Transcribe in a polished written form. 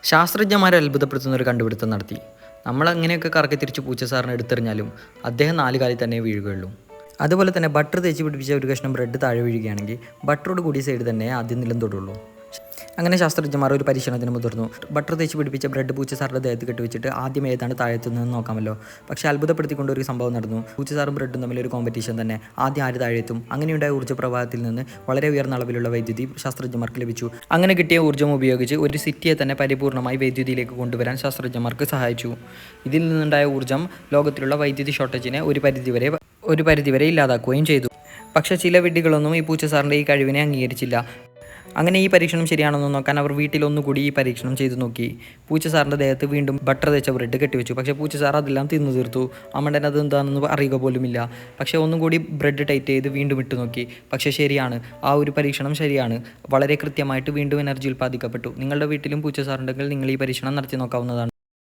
ശാസ്ത്രജ്ഞന്മാരെ അത്ഭുതപ്പെടുത്തുന്ന ഒരു കണ്ടുപിടുത്തം നടത്തി. നമ്മൾ അങ്ങനെയൊക്കെ കറക്കി തിരിച്ച് പൂച്ച സാറിനെ എടുത്തെറിഞ്ഞാലും അദ്ദേഹം 4 കാലിൽ തന്നെ വീഴുകയുള്ളൂ. അതുപോലെ തന്നെ ബട്ടർ തേച്ച് പിടിപ്പിച്ച ഒരു കഷ്ണം ബ്രെഡ് താഴെ വീഴുകയാണെങ്കിൽ ബട്ടറോട് കൂടിയ സൈഡ് തന്നെ ആദ്യം നിലം തൊടുള്ളൂ. അങ്ങനെ ശാസ്ത്രജ്ഞന്മാർ ഒരു പരീക്ഷണത്തിന് മുതിർന്നു. ബട്ടർ തേച്ച് പിടിപ്പിച്ച ബ്രെഡ് പൂച്ചസാറിൻ്റെ ദേഹത്ത് കെട്ടിവെച്ചിട്ട് ആദ്യം ഏതാണ് താഴെത്തുന്നതെന്ന് നോക്കാമല്ലോ. പക്ഷേ അത്ഭുതപ്പെടുത്തിക്കൊണ്ട് ഒരു സംഭവം നടന്നു. പൂച്ചസാറും ബ്രെഡും തമ്മിലൊരു കോമ്പറ്റീഷൻ തന്നെ. ആദ്യം ആര് താഴെത്തും. അങ്ങനെയുണ്ടായ ഊർജ്ജ പ്രവാഹത്തിൽ നിന്ന് വളരെ ഉയർന്ന അളവിലുള്ള വൈദ്യുതി ശാസ്ത്രജ്ഞന്മാർക്ക് ലഭിച്ചു. അങ്ങനെ കിട്ടിയ ഊർജ്ജം ഉപയോഗിച്ച് ഒരു സിറ്റിയെ തന്നെ പരിപൂർണമായി വൈദ്യുതിയിലേക്ക് കൊണ്ടുവരാൻ ശാസ്ത്രജ്ഞന്മാർക്ക് സഹായിച്ചു. ഇതിൽ നിന്നുണ്ടായ ഊർജ്ജം ലോകത്തിലുള്ള വൈദ്യുതി ഷോർട്ടേജിനെ ഒരു പരിധിവരെ ഇല്ലാതാക്കുകയും ചെയ്തു. പക്ഷേ ചില വിഡ്ഢികളൊന്നും ഈ പൂച്ചസാറിൻ്റെ ഈ കഴിവിനെ അംഗീകരിച്ചില്ല. അങ്ങനെ ഈ പരീക്ഷണം ശരിയാണെന്ന് നോക്കാൻ അവർ വീട്ടിലൊന്നുകൂടി ഈ പരീക്ഷണം ചെയ്തു നോക്കി. പൂച്ചസാറിൻ്റെ ദേഹത്ത് വീണ്ടും ബട്ടർ തേച്ച ബ്രെഡ് കെട്ടിവെച്ചു. പക്ഷേ പൂച്ചസാർ അതെല്ലാം തിന്നു തീർത്തു. അമ്മണ്ടൻ അത് എന്താണെന്ന് അറിയുക പോലുമില്ല. പക്ഷേ ഒന്നുകൂടി ബ്രെഡ് ടൈറ്റ് ചെയ്ത് വീണ്ടും ഇട്ട് നോക്കി. പക്ഷേ ശരിയാണ്, ആ ഒരു പരീക്ഷണം ശരിയാണ്. വളരെ കൃത്യമായിട്ട് വീണ്ടും എനർജി ഉൽപ്പാദിക്കപ്പെട്ടു. നിങ്ങളുടെ വീട്ടിലും പൂച്ചസാറുണ്ടെങ്കിൽ നിങ്ങൾ ഈ പരീക്ഷണം നടത്തി നോക്കാവുന്നതാണ്.